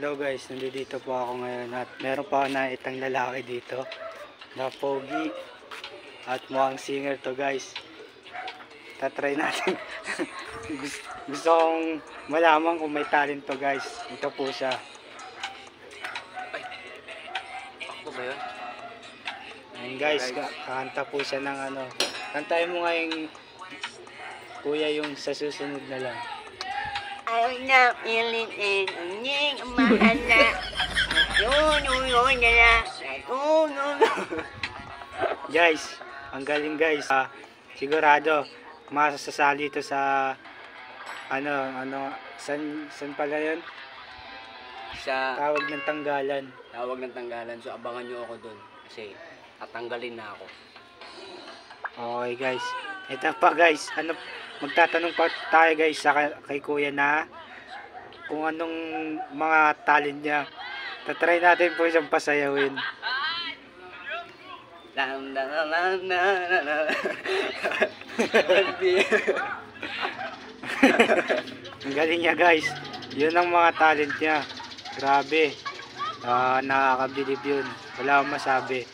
Hello guys, nandito po ako ngayon at meron pa ako nakitang lalaki dito na pogi at mukhang singer to guys. Tatry natin. gusto kong malaman kung may talent to guys. Ito po siya. Ay, ako ba yun? Ayun guys, kakanta po siya ng ano. Kantahin mo nga yung kuya yung sa susunod na lang. Ayaw na ilitin ang nying mahal na yun na lang Guys, ang galing guys. Sigurado masasali ito sa san pala yun? Sa Tawag ng tanggalan. tawag ng tanggalan. So abangan nyo ako dun. Kasi tatanggalin na ako. Okay guys. Ito pa guys. Magtatanong pa tayo guys kay kuya na kung anong mga talent niya. Tatry natin po siyang pasayawin. Ang galing niya guys. Yun ang mga talent niya. Grabe. Nakakabilib yun. Wala akong masabi.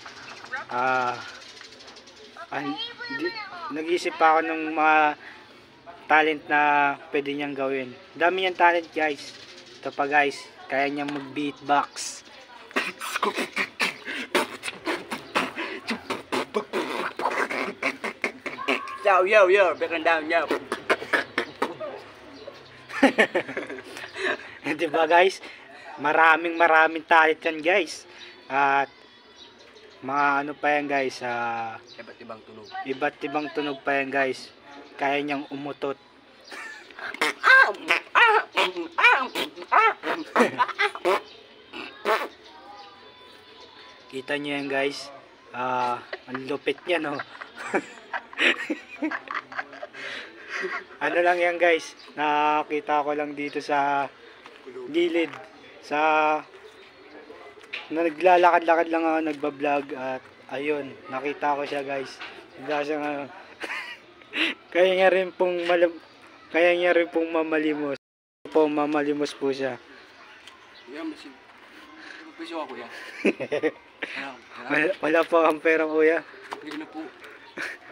Nag-isip pa ako ng mga talent na pwede niyang gawin. Dami niyang talent guys. Ito pa guys. Kaya niyang mag-beatbox. Yo, back and down, yo. Diba guys? Maraming talent yan guys. At mga ano pa yan guys. Iba't ibang tunog. Iba't ibang tunog pa yan guys. Kaya niyang umutot. Kita niyo yan guys. Ang lupit niya no. Ano lang yan guys. Nakita ko lang dito sa gilid. Naglalakad-lakad lang ako, nagbablog at ayun, nakita ko siya guys. Bigla siya nga. Kaya niya rin pong mamalimos. Mamalimos po siya. Kuya, piso ako kuya. Wala po ang pera kuya. Hindi na po.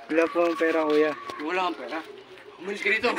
Wala po ang pera kuya. Wala kang pera. Umalis ka dito.